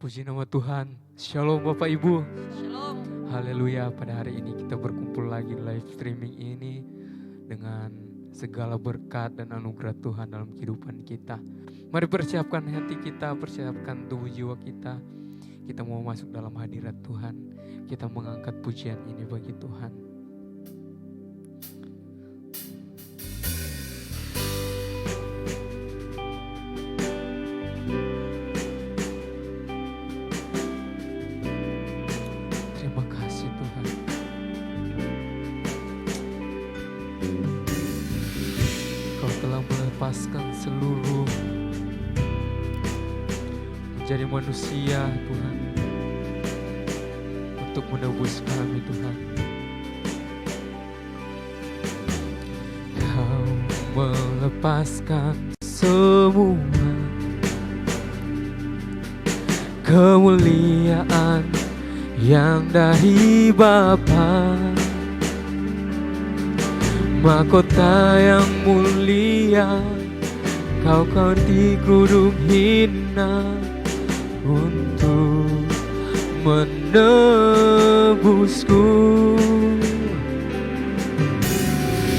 Puji nama Tuhan. Shalom Bapak Ibu. Shalom. Haleluya, pada hari ini kita berkumpul lagi live streaming ini dengan segala berkat dan anugerah Tuhan dalam kehidupan kita. Mari persiapkan hati kita, persiapkan tubuh jiwa kita. Kita mau masuk dalam hadirat Tuhan. Kita mengangkat pujian ini bagi Tuhan. Terima kasih Tuhan. Kau telah melepaskan seluruh menjadi manusia Tuhan, untuk menebus kami Tuhan. Kau melepaskan semua kemuliaan yang dari Bapa, mahkota yang mulia, kau ganti kerudung hina untuk menebusku.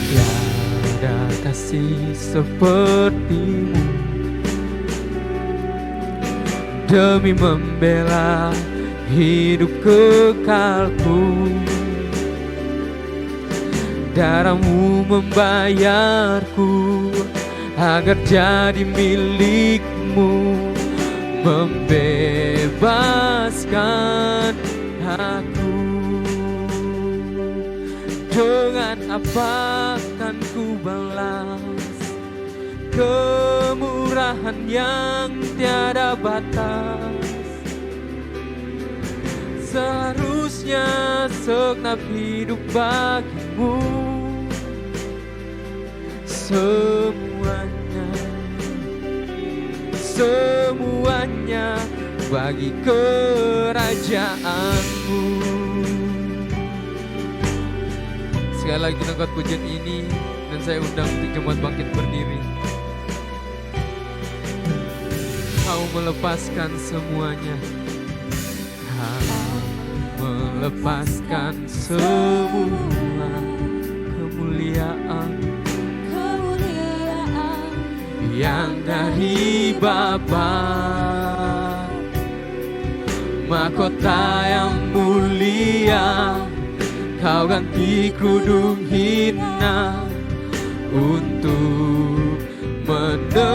Tiada kasih sepertimu, demi membela hidup kekalku. Darahmu membayarku agar jadi milikmu, membebaskan aku. Dengan apa kan ku balas kemurahan yang tiada batas? Seharusnya segenap hidup bagimu, semuanya bagi kerajaanmu. Sekali lagi kita angkat pujian ini dan saya undang untuk jemaat bangkit berdiri. Kau melepaskan semuanya, melepaskan semua kemuliaan yang dari Bapa, mahkota yang mulia, kau ganti kerudung hina untuk menebusku.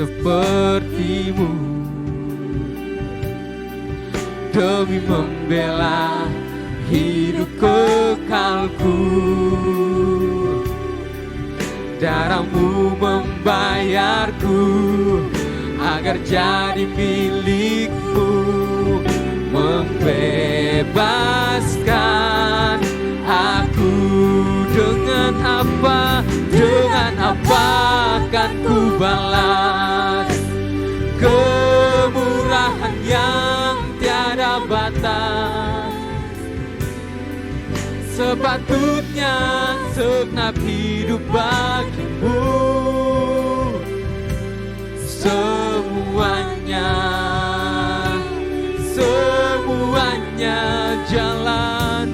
Sepertimu, demi membela hidup kekalku. Darahmu membayarku agar jadi milikmu, membebaskan aku. Dengan apa akan ku balas kemurahan yang tiada batas? Sepatutnya segenap hidup bagimu, semuanya jalan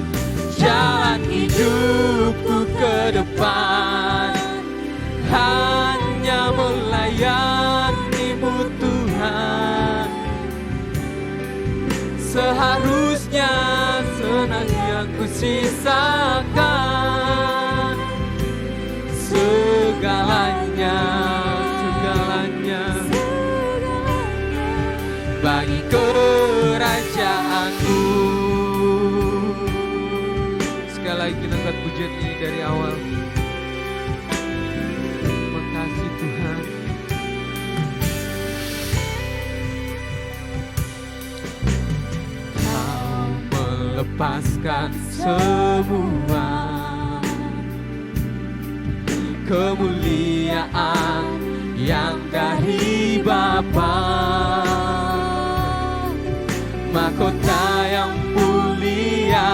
hidupku ke depan, hanya melayanimu Tuhan. Seharusnya senangnya ku sisakan segalanya bagi kerajaanmu. Sekali lagi kita angkat pujian ini dari awal. Terima kasih Tuhan. Kau melepaskan semua kemuliaan yang dari Bapa, mahkota yang mulia,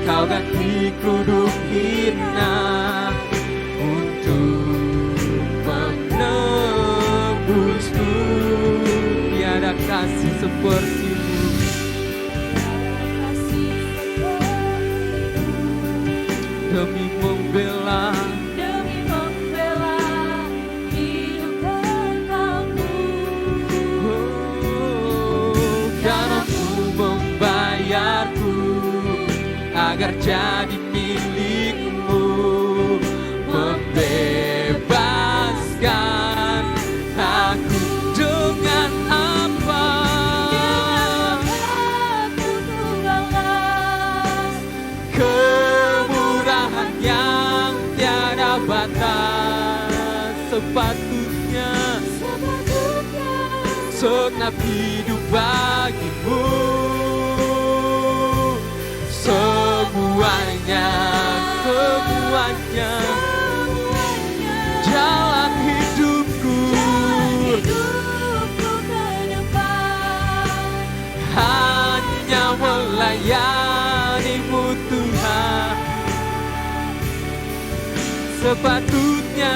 kau ganti kerudung hina demi membela hidup kekalmu. Darahmu membayarku agar jadi milikmu, membebaskan aku dengan apa? Aku tunggalkan Kemurahan yang tiada batas, sepatutnya segenap hidup bagimu. Semuanya jalan hidupku ke depan. hanya melayanimu Tuhan. Sepatutnya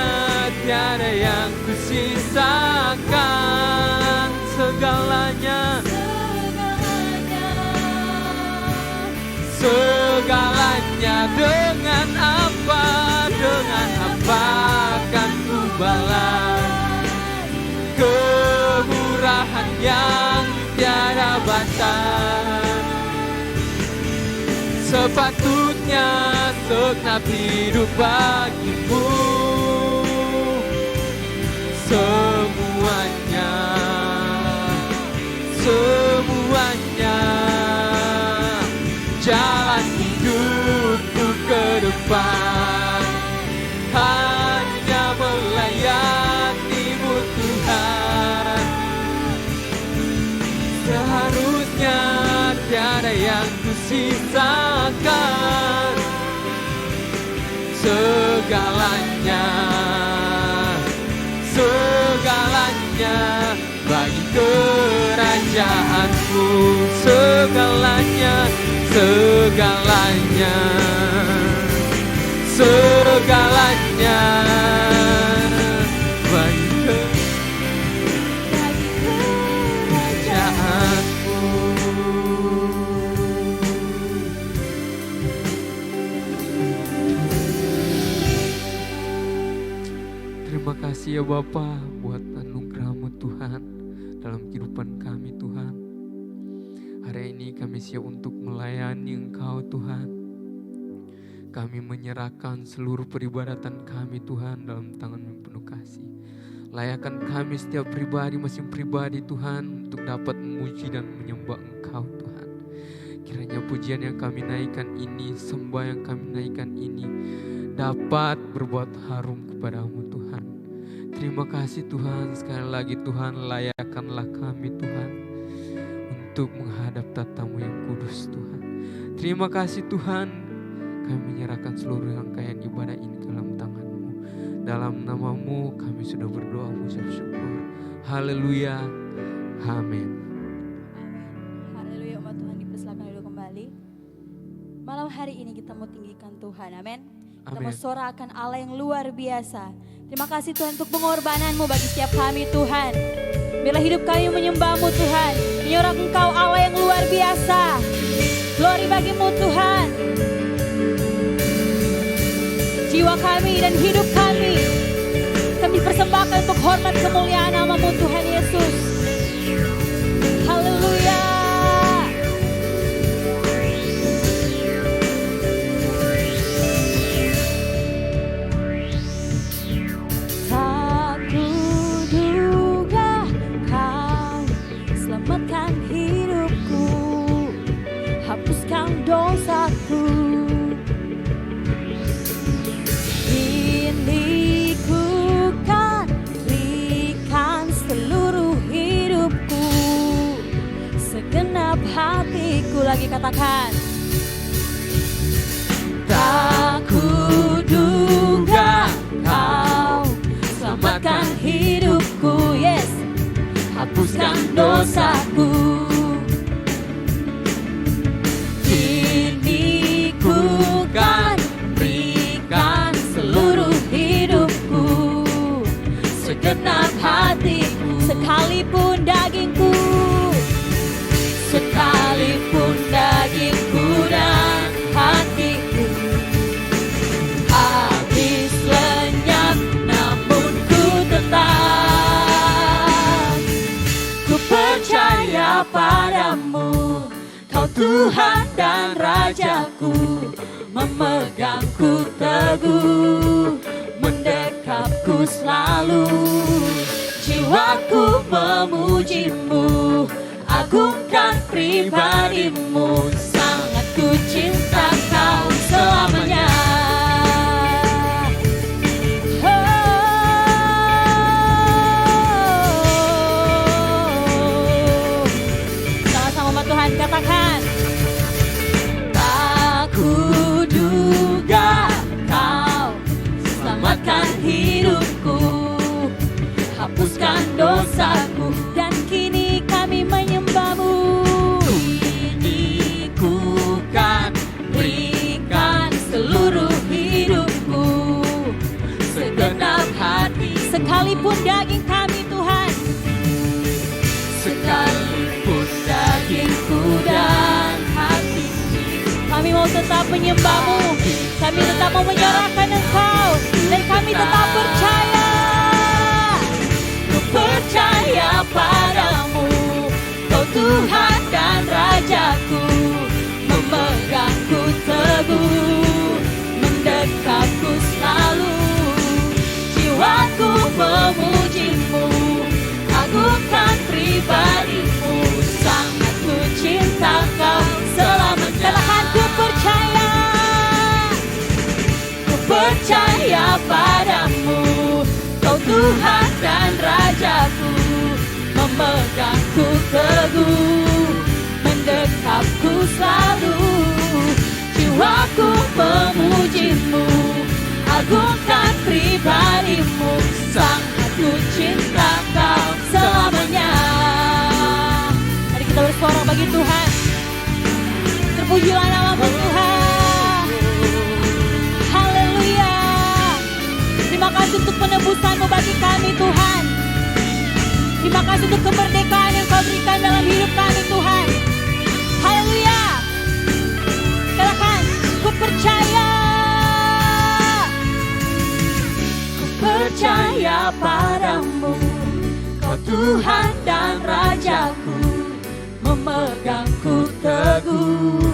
tiada yang kusisakan, segalanya dengan apa akan ku balas kemurahan yang tiada batas. Sepatutnya segenap hidup bagimu. Semuanya jalan hidupku ke depan hanya melayanimu Tuhan. Seharusnya tiada yang kusisakan, segalanya bagi kerajaanmu. Segalanya bagi kerajaanmu. Terima kasih ya Bapa buat anugerah-Mu Tuhan dalam kehidupan kami Tuhan. Hari ini kami siap untuk melayani Engkau Tuhan. Kami menyerahkan seluruh peribadatan kami Tuhan dalam tangan-Mu penuh kasih. Layakkan kami setiap pribadi, masing pribadi Tuhan untuk dapat memuji dan menyembah Engkau Tuhan. Kiranya pujian yang kami naikkan ini, sembah yang kami naikkan ini dapat berbuat harum kepadamu Tuhan. Terima kasih Tuhan, sekali lagi Tuhan layakkanlah kami Tuhan untuk menghadap tatamu yang kudus Tuhan. Terima kasih Tuhan, kami menyerahkan seluruh rangkaian ibadah ini ke dalam tangan-Mu. Dalam nama-Mu kami sudah berdoa mengucap syukur. Haleluya, amin. Haleluya, umat Tuhan dipersilakan duduk kembali. Malam hari ini kita mau tinggikan Tuhan, amin. Kita mau sorakan Allah yang luar biasa. Terima kasih Tuhan untuk pengorbanan-Mu bagi setiap kami Tuhan. Biarlah hidup kami menyembah-Mu Tuhan, menyorak Engkau Allah yang luar biasa. Glory bagi-Mu Tuhan. Jiwa kami dan hidup kami persembahkan untuk hormat kemuliaan nama-Mu Tuhan Yesus. Haleluya. Dosaku ini ku kan berikan seluruh hidupku, segenap hatiku. Lagi katakan, tak kuduga Kau selamatkan hidupku, yes, hapuskan dosaku. Segenap hatiku, sekalipun dagingku, sekalipun dagingku dan hatiku, Tuhan dan Rajaku, memegangku teguh, mendekapku selalu. Jiwaku memuji-Mu, agungkan pribadi-Mu, sangat ku cinta Kau selamanya. Sama-sama Tuhan katakan. Tak kuduga Kau selamatkan hidupku, hapuskan dosaku, dan kini kami menyembah-Mu. Kini ku kan berikan seluruh hidupku, segenap hati, sekalipun daging kami Tuhan, sekalipun dagingku dan hati, kami mau tetap menyembah-Mu, kami tetap mau menyerahkan Engkau, dan kami tetap percaya. Percaya padamu, Kau Tuhan dan Rajaku, memegangku teguh, mendekapku selalu. Jiwaku memuji-Mu, agungkan pribadi-Mu, sangat ku cinta Kau selamanya. Katakan ku percaya, ku percaya padamu, Kau Tuhan dan Rajaku, memegangku teguh, mendekapku selalu. Jiwaku memuji-Mu, agungkan pribadi-Mu, sangat ku cinta Kau selamanya. Mari kita bersuara bagi Tuhan. Terpujilah nama-Mu Tuhan. Haleluya. Terima kasih untuk penebusan-Mu bagi kami Tuhan. Terima kasih untuk kemerdekaan yang Kau berikan dalam hidup kami Tuhan. Haleluya. Katakan, ku percaya. Ku percaya padamu, Kau Tuhan dan Rajaku, memegangku teguh,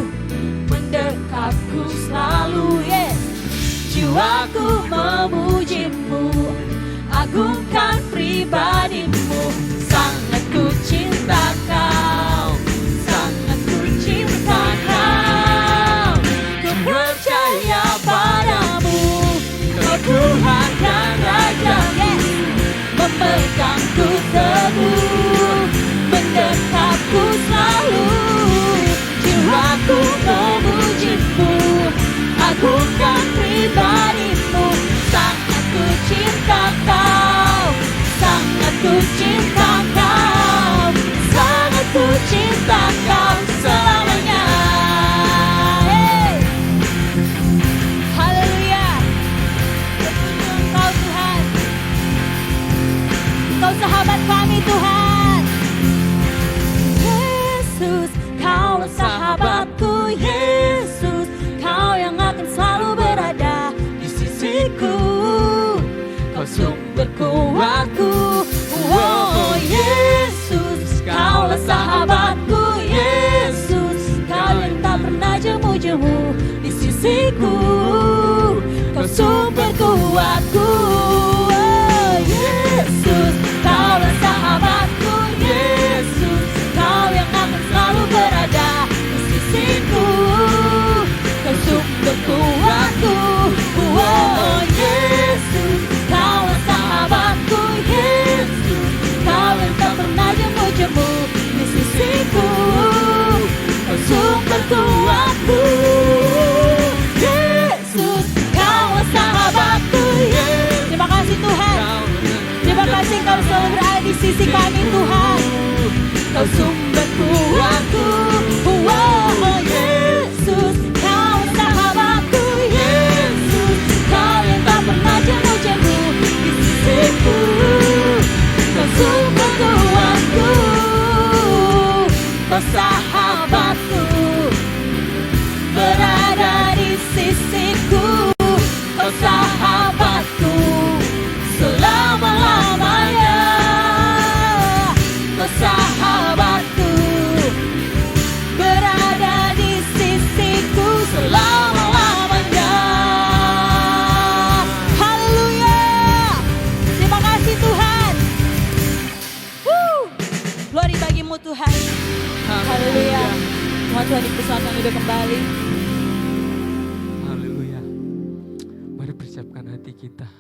mendekapku selalu. Jiwaku memuji-Mu, agungkan pribadi-Mu, sangat ku cinta Kau, sangat ku cinta Kau. Ku percaya padamu, Kau Tuhan dan Raja-Ku, memegangku teguh, mendekapku selalu. Jiwaku memuji-Mu, agungkan pribadi-Mu, sangat ku cinta Kau, sangat ku cinta Kau, sangat ku cinta Kau selamanya. Hey. Haleluya. Engkau Tuhan, Engkau sahabat kami Tuhan. Yesus, Kaulah sahabatku Yesus, Kau yang akan selalu berada di sisiku, Kau sumber kuatku. Oh Yesus, Kaulah sahabatku Yesus, Kau yang tak pernah jemu-jemu di sisiku, Kau sumber kuatku. Oh Yesus, Kaulah sahabatku Yesus, Kau yang akan selalu berada di sisiku, Kau sumber kuatku. Oh Yesus, Kaulah sahabatku Yesus, Kau yang tak pernah jemu-jemu di sisiku, Kau sumber kuatku. Yesus, Kaulah sahabatku Yesus. Terima kasih Tuhan, terima kasih Kau selalu berada di sisi kami Tuhan, Kau sumber kuatku. Oh Yesus, Kaulah sahabatku Yesus, Kau yang tak pernah jemu-jemu di sisiku, Kau sumber kuatku. Kau sahabatku, berada di sisiku, Kau sahabatku selama-lamanya. Kau sahabatku, silakan duduk kembali. Haleluya. Mari persiapkan hati kita.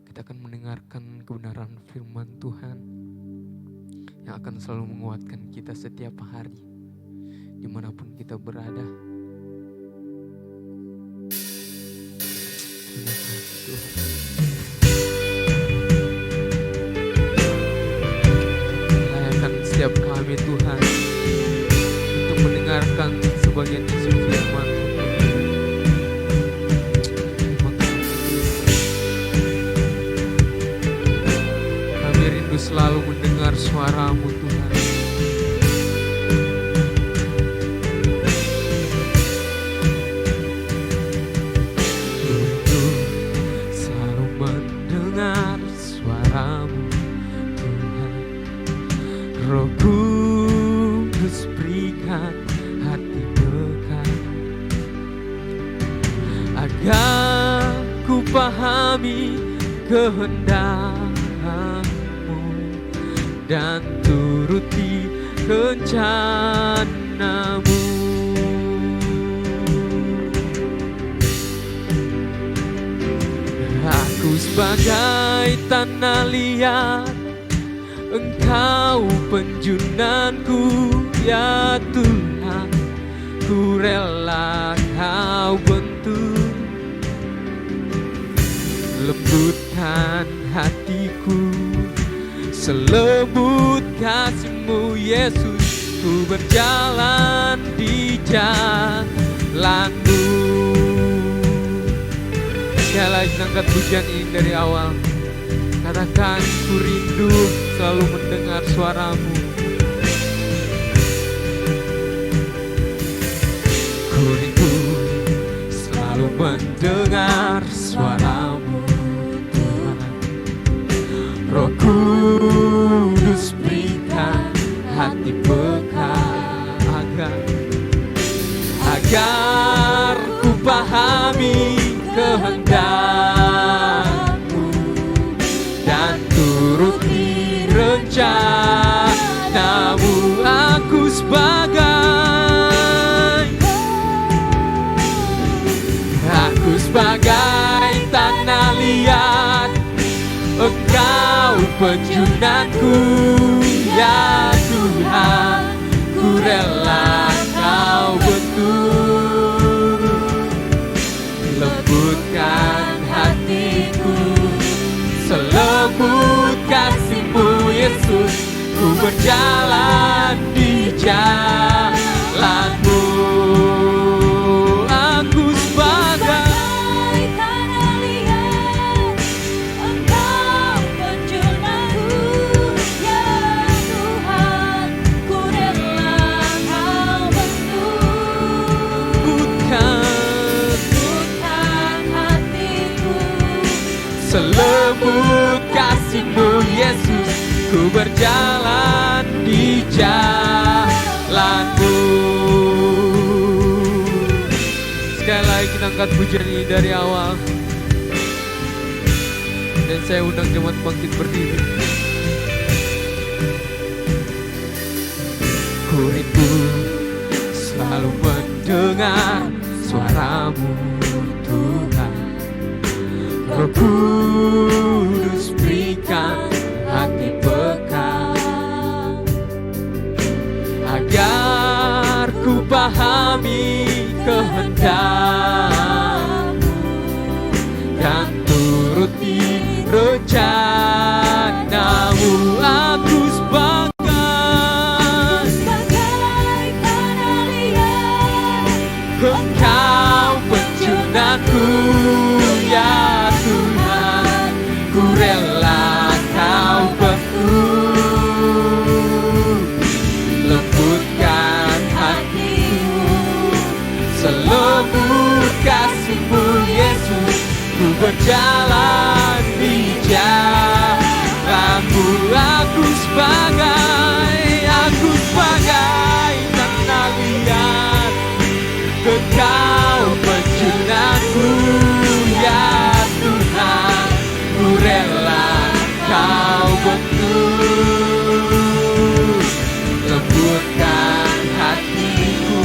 Kita akan mendengarkan kebenaran firman Tuhan yang akan selalu menguatkan kita setiap hari, dimanapun kita berada. Terima kasih Tuhan. Layakan setiap kami Tuhan untuk mendengarkan sebagian isi firman. Terima kasih. Kami rindu selalu mendengar suara-Mu Tuhan. Rindu selalu mendengar suara-Mu Tuhan. Roh Kudus berikan hati berkat agar ku pahami kehendak-Mu dan turuti rencana-Mu. Aku sebagai tanah liat, Engkau penjunanku ya Tuhan. Ku rela Kau bentuk, lembutkan hatiku selembut kasih-Mu Yesus. Ku berjalan di jalan-Mu. Sekali lagi angkat pujian ini dari awal. Katakan, ku rindu selalu mendengar suara-Mu. Ku rindu selalu mendengar suara-Mu Tuhan. Roh Kudus berikan hati pekat agar ku pahami kehendak-Mu dan turuti rencana-Mu. Aku sebagai tanah liat, Engkau penjunanku ya Tuhan. Ku rela Kau bentuk, lembutkan hatiku selembut kasih-Mu Yesus. Ku berjalan di jalan-Mu. Aku sebagai tanah liat, Engkau penjunanku ya Tuhan. Ku rela Kau bentuk, lembutkan hatiku selembut kasih-Mu Yesus. Ku berjalan di jalan-Mu. Sekali lagi kita angkat pujian ini dari awal. Dan saya undang jemaat bangkit berdiri. Ku rindu selalu mendengar suara-Mu Tuhan. Roh Kudus berikan hati pekat agar ku pahami kehendak-Mu dan turuti rencana-Mu. Aku sebagai tanah liat, Engkau penjunanku ya Tuhan. Ku rela Kau bentuk, lembutkan hatiku selembut kasih-Mu Yesus. Ku berjalan di jalan-Mu. Aku sebagai tanah liat, Engkau penjunanku ya Tuhan. Ku rela Kau bentuk, lembutkan hatiku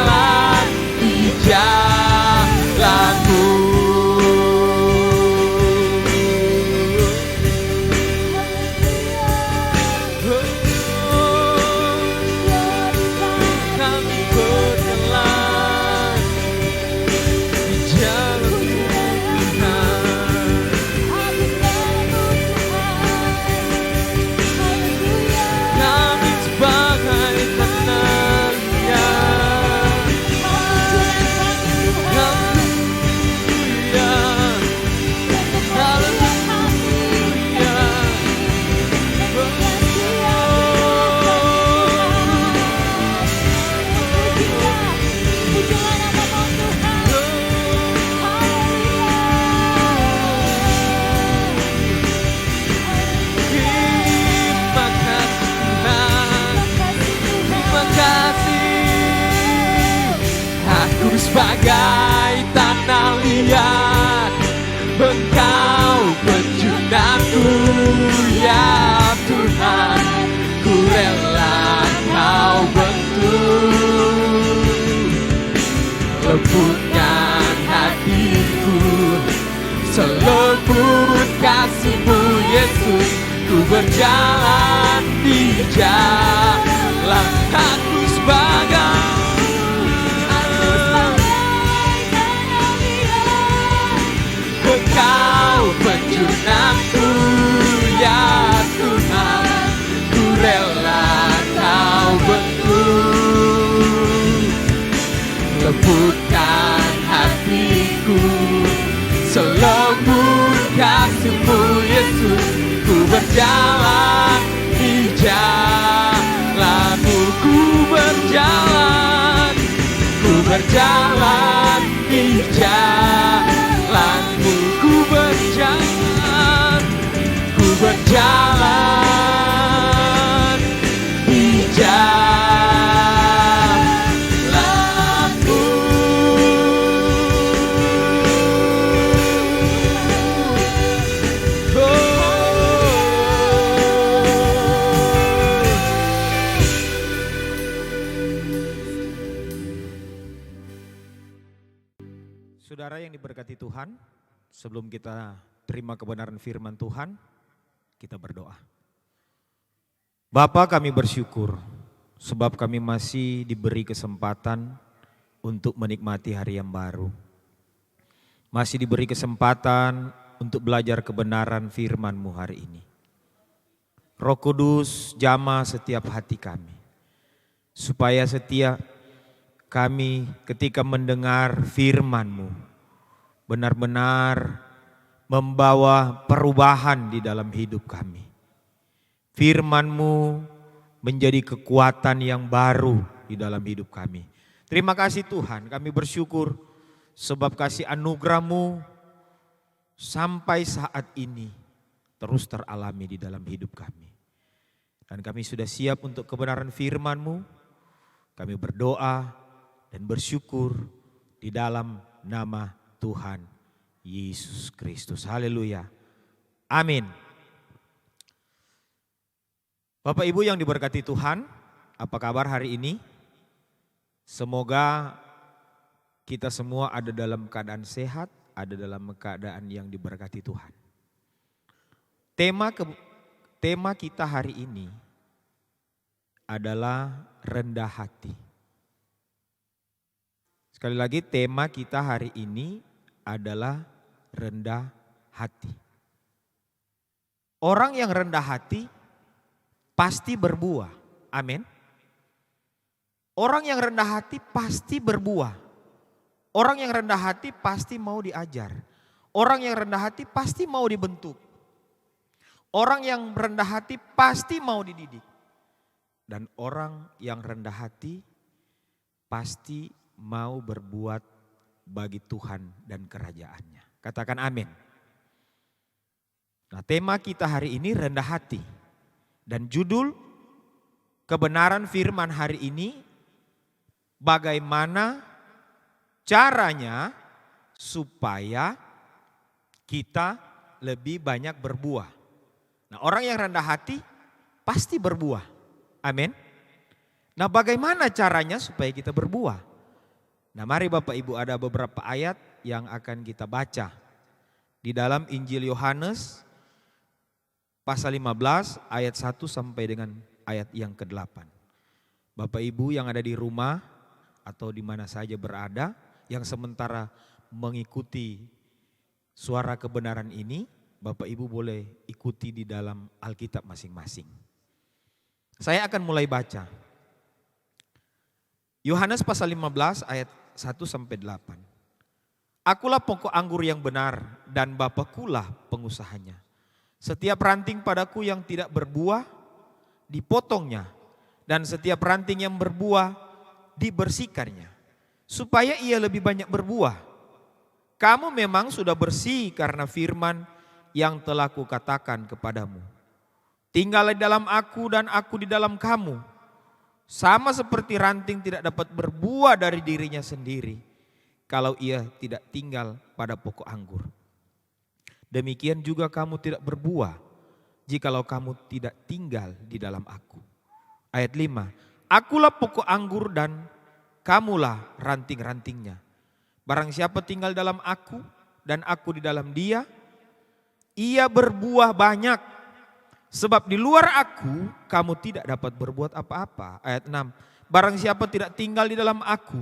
berjalan di jalanmu. Sebagai tanah liat, Engkau penjunanku ya Tuhan. Ku rela Kau bentuk, lembutkan hatiku, selembut kasih-Mu Yesus. Ku berjalan di jalan, aku sebagai Engkau penjunanku ya Tuhan. Ku rela Kau bentuk, lembutkan hatiku, selembut kasih-Mu Yesus. Ku berjalan di jalan-Mu, ku berjalan di jalan-Mu, ku berjalan di jalan-Mu. Saudara yang diberkati Tuhan, sebelum kita terima kebenaran firman Tuhan, kita berdoa. Bapa, kami bersyukur sebab kami masih diberi kesempatan untuk menikmati hari yang baru. Masih diberi kesempatan untuk belajar kebenaran firman-Mu hari ini. Roh Kudus, jamah setiap hati kami, supaya setiap kami ketika mendengar firman-Mu benar-benar membawa perubahan di dalam hidup kami. Firman-Mu menjadi kekuatan yang baru di dalam hidup kami. Terima kasih Tuhan, kami bersyukur sebab kasih anugerah-Mu sampai saat ini terus teralami di dalam hidup kami. Dan kami sudah siap untuk kebenaran firman-Mu. Kami berdoa dan bersyukur di dalam nama Tuhan Yesus Kristus. Haleluya. Amin. Bapak Ibu yang diberkati Tuhan, apa kabar hari ini? Semoga kita semua ada dalam keadaan sehat, ada dalam keadaan yang diberkati Tuhan. Tema kita hari ini adalah rendah hati. Sekali lagi, tema kita hari ini adalah rendah hati. Orang yang rendah hati pasti berbuah. Amin. Orang yang rendah hati pasti berbuah. Orang yang rendah hati pasti mau diajar. Orang yang rendah hati pasti mau dibentuk. Orang yang rendah hati pasti mau dididik. Dan orang yang rendah hati pasti mau berbuat bagi Tuhan dan kerajaannya. Katakan amin. Nah, tema kita hari ini rendah hati. Dan judul kebenaran firman hari ini, bagaimana caranya supaya kita lebih banyak berbuah. Nah, orang yang rendah hati pasti berbuah. Amin. Nah, bagaimana caranya supaya kita berbuah? Nah, mari Bapak Ibu, ada beberapa ayat yang akan kita baca di dalam Injil Yohanes pasal 15 ayat 1 sampai dengan ayat yang ke-8. Bapak Ibu yang ada di rumah atau di mana saja berada, yang sementara mengikuti suara kebenaran ini, Bapak Ibu boleh ikuti di dalam Alkitab masing-masing. Saya akan mulai baca. Yohanes pasal 15 ayat 1 sampai 8. Akulah pokok anggur yang benar dan Bapakulah pengusahanya. Setiap ranting padaku yang tidak berbuah dipotongnya, dan setiap ranting yang berbuah dibersihkannya, supaya ia lebih banyak berbuah. Kamu memang sudah bersih karena firman yang telah kukatakan kepadamu. Tinggallah di dalam aku dan aku di dalam kamu. Sama seperti ranting tidak dapat berbuah dari dirinya sendiri kalau ia tidak tinggal pada pokok anggur. Demikian juga kamu tidak berbuah jikalau kamu tidak tinggal di dalam aku. Ayat 5. Akulah pokok anggur dan kamulah ranting-rantingnya. Barang siapa tinggal dalam aku dan aku di dalam dia, ia berbuah banyak. Sebab di luar aku kamu tidak dapat berbuat apa-apa. Ayat 6. Barang siapa tidak tinggal di dalam aku,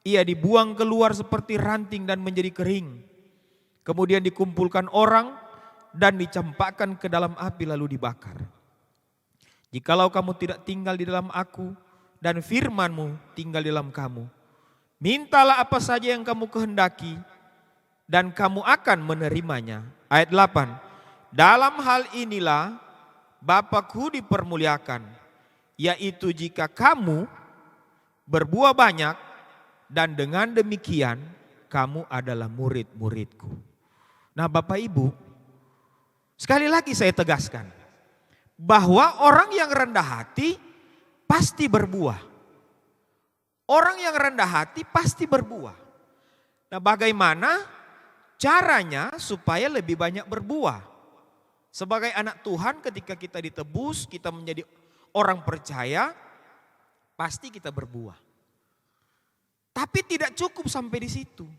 ia dibuang keluar seperti ranting dan menjadi kering. Kemudian dikumpulkan orang dan dicampakkan ke dalam api lalu dibakar. Jikalau kamu tidak tinggal di dalam aku dan firman-Mu tinggal di dalam kamu, mintalah apa saja yang kamu kehendaki dan kamu akan menerimanya. Ayat 8. Dalam hal inilah Bapa-Ku dipermuliakan, yaitu jika kamu berbuah banyak dan dengan demikian kamu adalah murid-murid-Ku. Nah, Bapak Ibu, sekali lagi saya tegaskan bahwa orang yang rendah hati pasti berbuah. Orang yang rendah hati pasti berbuah. Nah, bagaimana caranya supaya lebih banyak berbuah? Sebagai anak Tuhan, ketika kita ditebus, kita menjadi orang percaya, pasti kita berbuah. Tapi tidak cukup sampai di situ.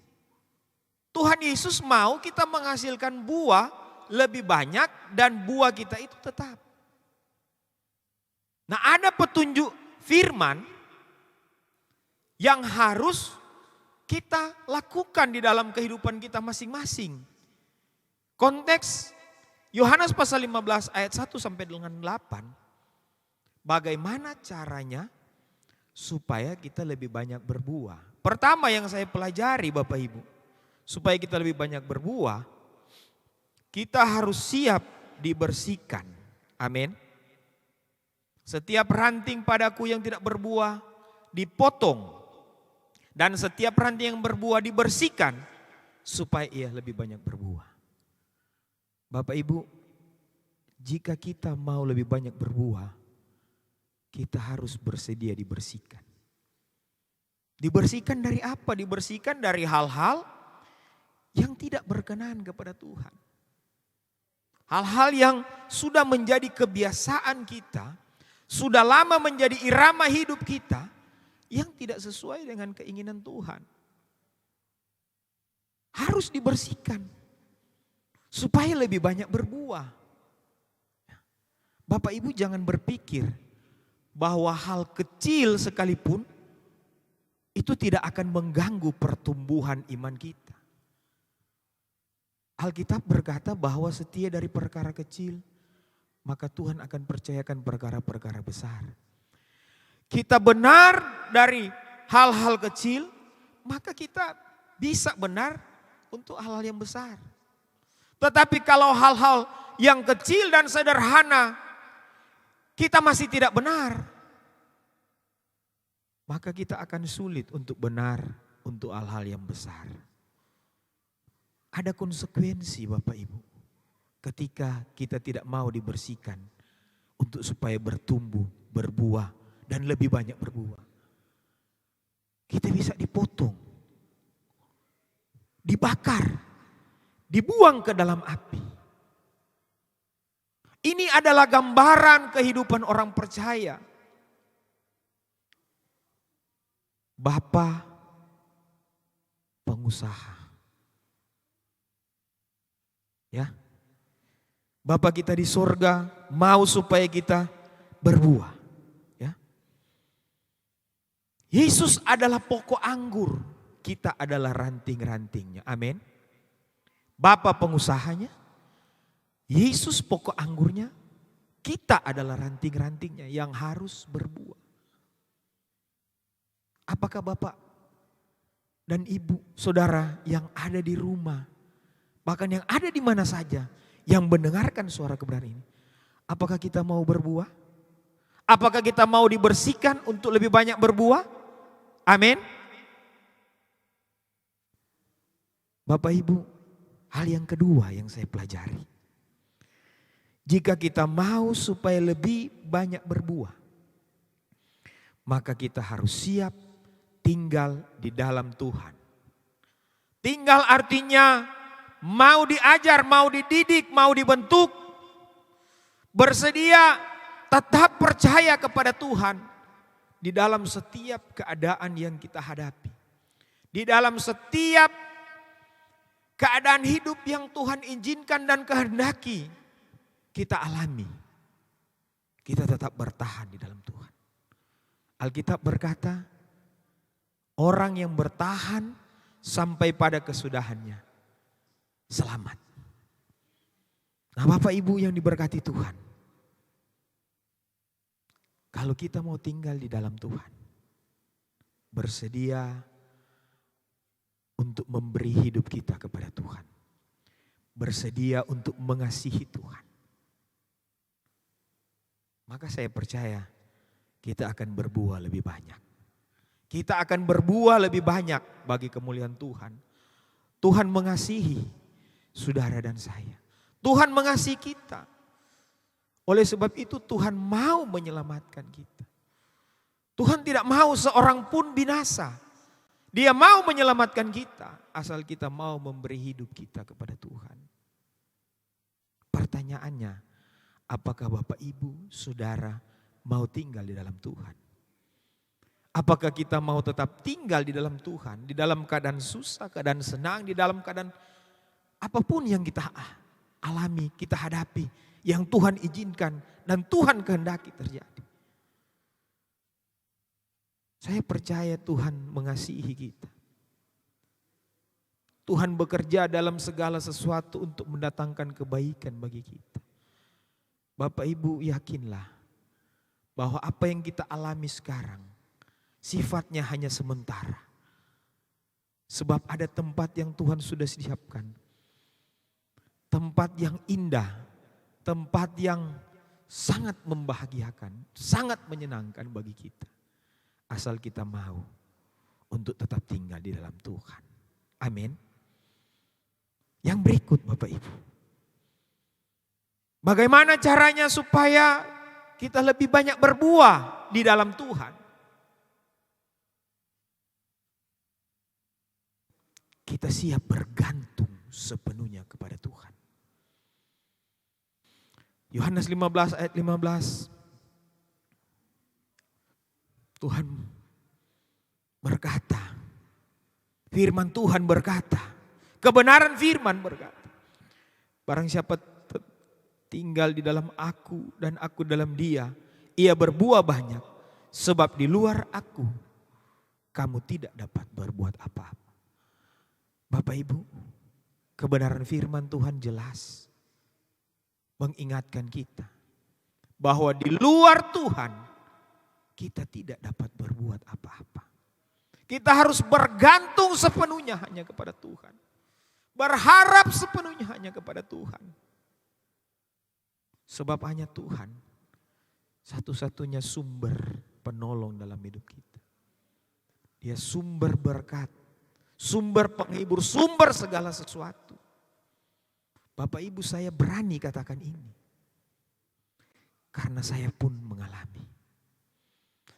Tuhan Yesus mau kita menghasilkan buah lebih banyak dan buah kita itu tetap. Nah, ada petunjuk firman yang harus kita lakukan di dalam kehidupan kita masing-masing. Konteks Yohanes pasal 15 ayat 1 sampai dengan 8. Bagaimana caranya supaya kita lebih banyak berbuah? Pertama yang saya pelajari Bapak Ibu, supaya kita lebih banyak berbuah, kita harus siap dibersihkan. Amin. Setiap ranting padaku yang tidak berbuah dipotong, dan setiap ranting yang berbuah dibersihkan supaya ia lebih banyak berbuah. Bapak Ibu, jika kita mau lebih banyak berbuah, kita harus bersedia dibersihkan. Dibersihkan dari apa? Dibersihkan dari hal-hal yang tidak berkenan kepada Tuhan. Hal-hal yang sudah menjadi kebiasaan kita, sudah lama menjadi irama hidup kita, yang tidak sesuai dengan keinginan Tuhan. Harus dibersihkan supaya lebih banyak berbuah. Bapak Ibu jangan berpikir bahwa hal kecil sekalipun itu tidak akan mengganggu pertumbuhan iman kita. Alkitab berkata bahwa setia dari perkara kecil, maka Tuhan akan percayakan perkara-perkara besar. Kita benar dari hal-hal kecil, maka kita bisa benar untuk hal-hal yang besar. Tetapi kalau hal-hal yang kecil dan sederhana kita masih tidak benar, maka kita akan sulit untuk benar untuk hal-hal yang besar. Ada konsekuensi Bapak Ibu ketika kita tidak mau dibersihkan untuk supaya bertumbuh, berbuah dan lebih banyak berbuah. Kita bisa dipotong, dibakar, dibuang ke dalam api. Ini adalah gambaran kehidupan orang percaya. Bapa pengusaha. Ya. Bapa kita di sorga mau supaya kita berbuah. Ya. Yesus adalah pokok anggur, kita adalah ranting-rantingnya. Amin. Bapa pengusahanya, Yesus pokok anggurnya, kita adalah ranting-rantingnya yang harus berbuah. Apakah Bapak dan Ibu, saudara yang ada di rumah, bahkan yang ada di mana saja, yang mendengarkan suara kebenaran ini, apakah kita mau berbuah? Apakah kita mau dibersihkan untuk lebih banyak berbuah? Amin. Bapak Ibu, hal yang kedua yang saya pelajari. Jika kita mau supaya lebih banyak berbuah, maka kita harus siap tinggal di dalam Tuhan. Tinggal artinya mau diajar, mau dididik, mau dibentuk, bersedia tetap percaya kepada Tuhan di dalam setiap keadaan yang kita hadapi. Di dalam setiap keadaan hidup yang Tuhan izinkan dan kehendaki kita alami. Kita tetap bertahan di dalam Tuhan. Alkitab berkata, orang yang bertahan sampai pada kesudahannya selamat. Nah Bapak Ibu yang diberkati Tuhan, kalau kita mau tinggal di dalam Tuhan, bersedia untuk memberi hidup kita kepada Tuhan, bersedia untuk mengasihi Tuhan, maka saya percaya kita akan berbuah lebih banyak. Kita akan berbuah lebih banyak bagi kemuliaan Tuhan. Tuhan mengasihi saudara dan saya. Tuhan mengasihi kita. Oleh sebab itu Tuhan mau menyelamatkan kita. Tuhan tidak mau seorang pun binasa. Dia mau menyelamatkan kita asal kita mau memberi hidup kita kepada Tuhan. Pertanyaannya, apakah Bapak Ibu, Saudara mau tinggal di dalam Tuhan? Apakah kita mau tetap tinggal di dalam Tuhan, di dalam keadaan susah, keadaan senang, di dalam keadaan apapun yang kita alami, kita hadapi, yang Tuhan izinkan dan Tuhan kehendaki terjadi. Saya percaya Tuhan mengasihi kita. Tuhan bekerja dalam segala sesuatu untuk mendatangkan kebaikan bagi kita. Bapak Ibu yakinlah bahwa apa yang kita alami sekarang sifatnya hanya sementara. Sebab ada tempat yang Tuhan sudah siapkan. Tempat yang indah. Tempat yang sangat membahagiakan. Sangat menyenangkan bagi kita. Asal kita mau untuk tetap tinggal di dalam Tuhan. Amin. Yang berikut Bapak Ibu. Bagaimana caranya supaya kita lebih banyak berbuah di dalam Tuhan? Kita siap bergantung sepenuhnya kepada Tuhan. Yohanes 15 ayat 15. Tuhan berkata, firman Tuhan berkata, kebenaran firman berkata, barang siapa tinggal di dalam aku dan aku dalam dia, ia berbuah banyak, sebab di luar aku kamu tidak dapat berbuat apa-apa. Bapak Ibu, kebenaran firman Tuhan jelas mengingatkan kita bahwa di luar Tuhan kita tidak dapat berbuat apa-apa. Kita harus bergantung sepenuhnya hanya kepada Tuhan. Berharap sepenuhnya hanya kepada Tuhan. Sebab hanya Tuhan satu-satunya sumber penolong dalam hidup kita. Dia sumber berkat, sumber penghibur, sumber segala sesuatu. Bapak Ibu, saya berani katakan ini. Karena saya pun mengalami.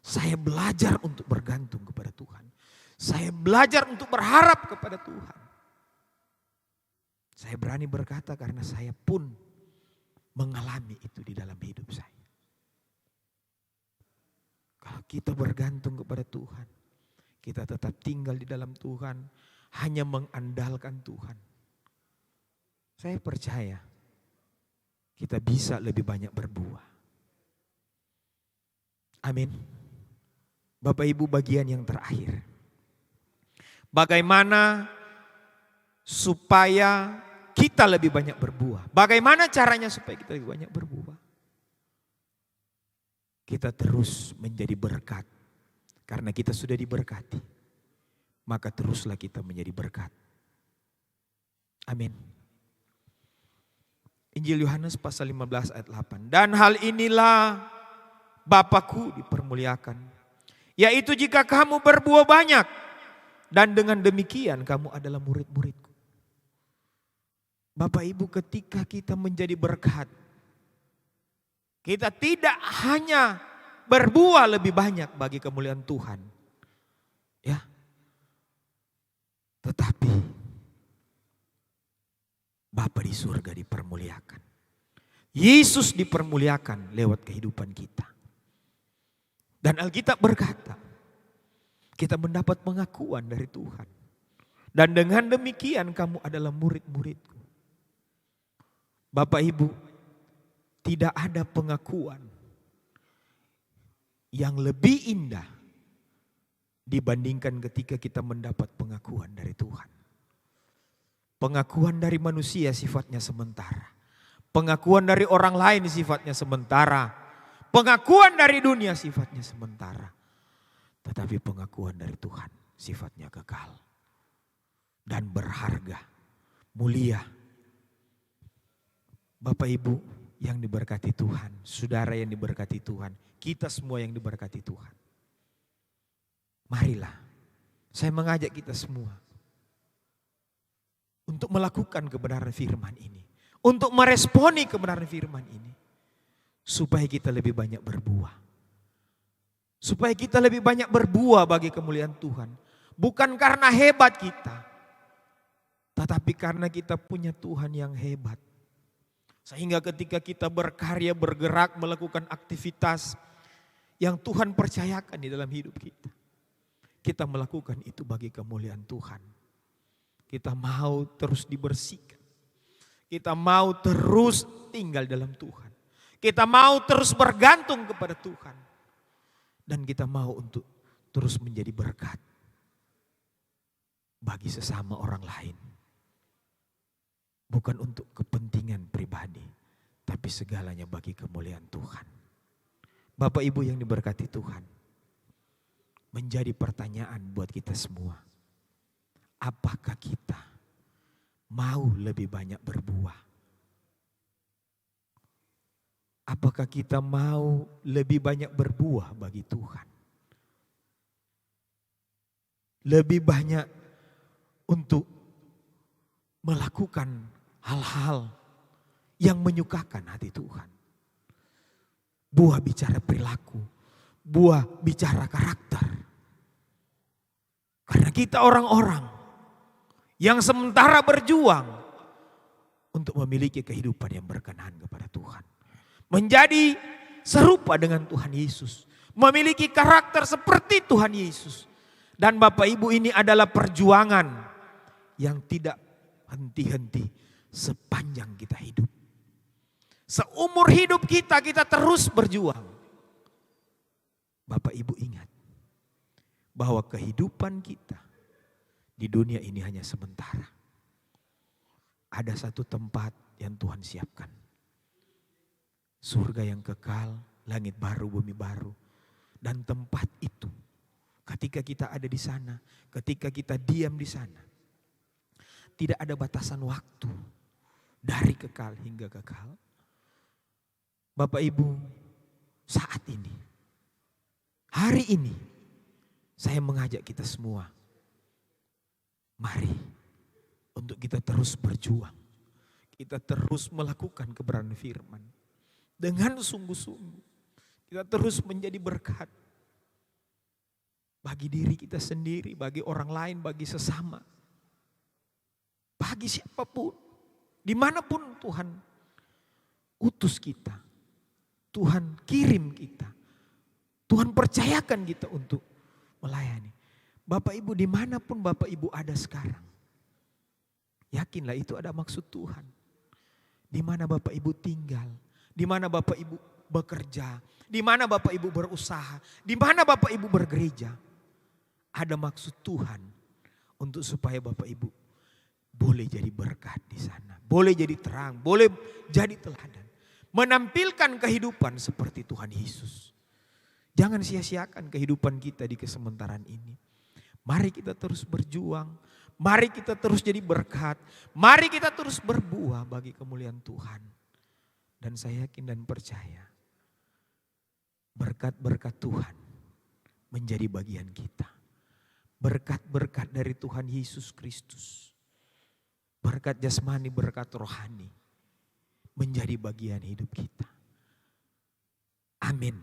Saya belajar untuk bergantung kepada Tuhan. Saya belajar untuk berharap kepada Tuhan. Saya berani berkata karena saya pun mengalami itu di dalam hidup saya. Kalau kita bergantung kepada Tuhan, kita tetap tinggal di dalam Tuhan, hanya mengandalkan Tuhan, saya percaya kita bisa lebih banyak berbuah. Amin. Bapak Ibu, bagian yang terakhir. Bagaimana supaya kita lebih banyak berbuah? Bagaimana caranya supaya kita lebih banyak berbuah? Kita terus menjadi berkat. Karena kita sudah diberkati, maka teruslah kita menjadi berkat. Amin. Injil Yohanes pasal 15 ayat 8. Dan hal inilah Bapakku dipermuliakan, yaitu jika kamu berbuah banyak, dan dengan demikian kamu adalah murid-muridku. Bapak Ibu, ketika kita menjadi berkat, kita tidak hanya berbuah lebih banyak bagi kemuliaan Tuhan, ya, tetapi Bapa di surga dipermuliakan. Yesus dipermuliakan lewat kehidupan kita. Dan Alkitab berkata, kita mendapat pengakuan dari Tuhan. Dan dengan demikian kamu adalah murid-muridku. Bapak Ibu, tidak ada pengakuan yang lebih indah dibandingkan ketika kita mendapat pengakuan dari Tuhan. Pengakuan dari manusia sifatnya sementara. Pengakuan dari orang lain sifatnya sementara. Pengakuan dari dunia sifatnya sementara. Tetapi pengakuan dari Tuhan sifatnya kekal. Dan berharga, mulia. Bapak Ibu yang diberkati Tuhan, saudara yang diberkati Tuhan, kita semua yang diberkati Tuhan. Marilah, saya mengajak kita semua untuk melakukan kebenaran firman ini. Untuk meresponi kebenaran firman ini. Supaya kita lebih banyak berbuah. Supaya kita lebih banyak berbuah bagi kemuliaan Tuhan. Bukan karena hebat kita. Tetapi karena kita punya Tuhan yang hebat. Sehingga ketika kita berkarya, bergerak, melakukan aktivitas yang Tuhan percayakan di dalam hidup kita. Kita melakukan itu bagi kemuliaan Tuhan. Kita mau terus dibersihkan. Kita mau terus tinggal dalam Tuhan. Kita mau terus bergantung kepada Tuhan. Dan kita mau untuk terus menjadi berkat bagi sesama orang lain. Bukan untuk kepentingan pribadi, tapi segalanya bagi kemuliaan Tuhan. Bapak Ibu yang diberkati Tuhan, menjadi pertanyaan buat kita semua. Apakah kita mau lebih banyak berbuah? Apakah kita mau lebih banyak berbuah bagi Tuhan? Lebih banyak untuk melakukan hal-hal yang menyukakan hati Tuhan. Buah bicara perilaku, buah bicara karakter. Karena kita orang-orang yang sementara berjuang untuk memiliki kehidupan yang berkenan kepada Tuhan. Menjadi serupa dengan Tuhan Yesus. Memiliki karakter seperti Tuhan Yesus. Dan Bapak Ibu, ini adalah perjuangan yang tidak henti-henti sepanjang kita hidup. Seumur hidup kita terus berjuang. Bapak Ibu ingat bahwa kehidupan kita di dunia ini hanya sementara. Ada satu tempat yang Tuhan siapkan. Surga yang kekal, langit baru, bumi baru. Dan tempat itu, ketika kita ada di sana, ketika kita diam di sana, tidak ada batasan waktu dari kekal hingga kekal. Bapak Ibu, saat ini, hari ini, saya mengajak kita semua. Mari untuk kita terus berjuang. Kita terus melakukan kebenaran firman. Dengan sungguh-sungguh. Kita terus menjadi berkat. Bagi diri kita sendiri, bagi orang lain, bagi sesama. Bagi siapapun. Dimanapun Tuhan utus kita. Tuhan kirim kita. Tuhan percayakan kita untuk melayani. Bapak Ibu, dimanapun Bapak Ibu ada sekarang, yakinlah itu ada maksud Tuhan. Di mana Bapak Ibu tinggal, di mana Bapak Ibu bekerja, di mana Bapak Ibu berusaha, di mana Bapak Ibu bergereja, ada maksud Tuhan untuk supaya Bapak Ibu boleh jadi berkat di sana, boleh jadi terang, boleh jadi teladan, menampilkan kehidupan seperti Tuhan Yesus. Jangan sia-siakan kehidupan kita di kesementaraan ini. Mari kita terus berjuang, mari kita terus jadi berkat, mari kita terus berbuah bagi kemuliaan Tuhan. Dan saya yakin dan percaya, berkat-berkat Tuhan menjadi bagian kita. Berkat-berkat dari Tuhan Yesus Kristus, berkat jasmani, berkat rohani menjadi bagian hidup kita. Amin.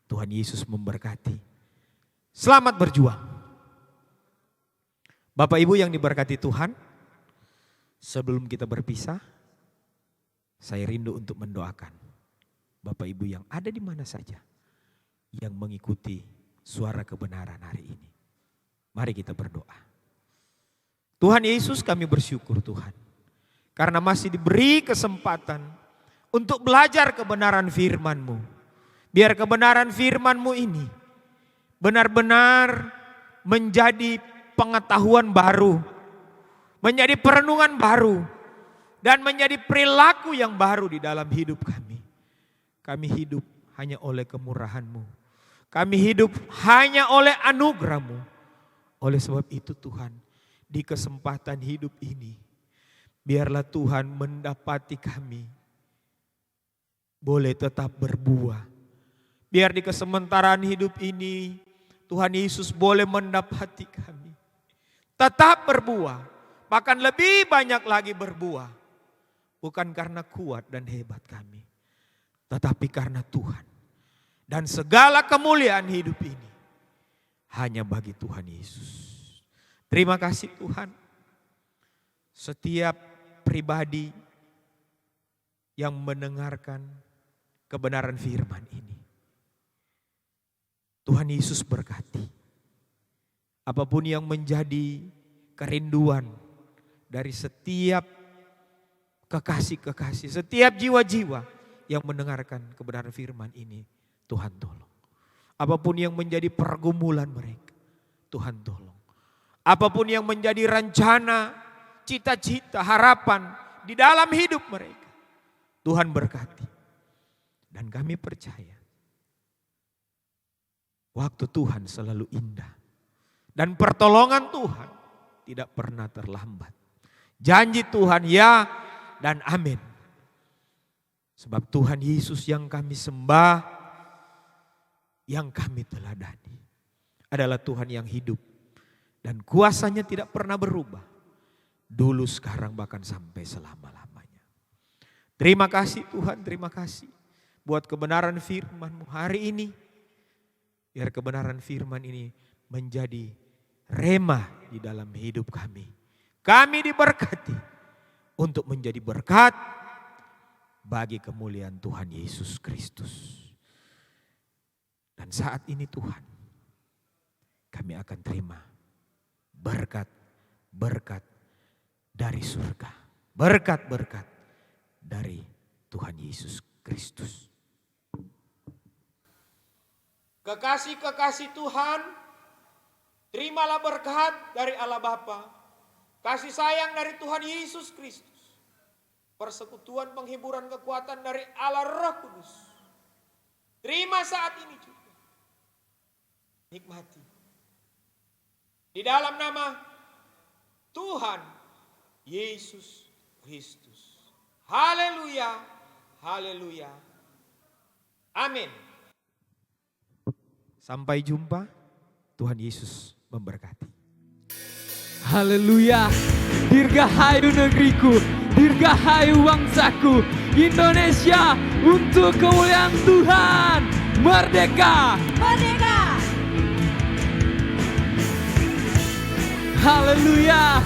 Tuhan Yesus memberkati. Selamat berjuang. Bapak Ibu yang diberkati Tuhan, sebelum kita berpisah, saya rindu untuk mendoakan Bapak Ibu yang ada di mana saja yang mengikuti suara kebenaran hari ini. Mari kita berdoa. Tuhan Yesus, kami bersyukur Tuhan, karena masih diberi kesempatan untuk belajar kebenaran firman-Mu. Biar kebenaran firman-Mu ini benar-benar menjadi pengetahuan baru, menjadi perenungan baru, dan menjadi perilaku yang baru di dalam hidup kami. Kami hidup hanya oleh kemurahan-Mu. Kami hidup hanya oleh anugerah-Mu. Oleh sebab itu Tuhan, di kesempatan hidup ini, biarlah Tuhan mendapati kami boleh tetap berbuah. Biar di kesementaraan hidup ini, Tuhan Yesus boleh mendapati kami tetap berbuah, bahkan lebih banyak lagi berbuah. Bukan karena kuat dan hebat kami, tetapi karena Tuhan. Dan segala kemuliaan hidup ini hanya bagi Tuhan Yesus. Terima kasih Tuhan. Setiap pribadi yang mendengarkan kebenaran firman ini, Tuhan Yesus berkati. Apapun yang menjadi kerinduan dari setiap kekasih-kekasih, setiap jiwa-jiwa yang mendengarkan kebenaran firman ini, Tuhan tolong. Apapun yang menjadi pergumulan mereka, Tuhan tolong. Apapun yang menjadi rencana, cita-cita, harapan di dalam hidup mereka, Tuhan berkati. Dan kami percaya, waktu Tuhan selalu indah. Dan pertolongan Tuhan tidak pernah terlambat. Janji Tuhan ya dan amin. Sebab Tuhan Yesus yang kami sembah, yang kami teladani, adalah Tuhan yang hidup. Dan kuasanya tidak pernah berubah. Dulu, sekarang, bahkan sampai selama-lamanya. Terima kasih Tuhan, terima kasih buat kebenaran firman-Mu hari ini. Biar kebenaran firman ini menjadi rema di dalam hidup kami. Kami diberkati untuk menjadi berkat bagi kemuliaan Tuhan Yesus Kristus. Dan saat ini Tuhan, kami akan terima berkat-berkat dari surga. Berkat-berkat dari Tuhan Yesus Kristus. Kekasih-kekasih Tuhan, terimalah berkat dari Allah Bapa, kasih sayang dari Tuhan Yesus Kristus, persekutuan penghiburan kekuatan dari Allah Roh Kudus. Terima saat ini juga. Nikmati. Di dalam nama Tuhan Yesus Kristus. Haleluya, haleluya. Amin. Sampai jumpa. Tuhan Yesus memberkati. Haleluya. Dirgahayu negeriku, dirgahayu bangsaku, Indonesia untuk kemuliaan Tuhan. Merdeka. Merdeka. Haleluya.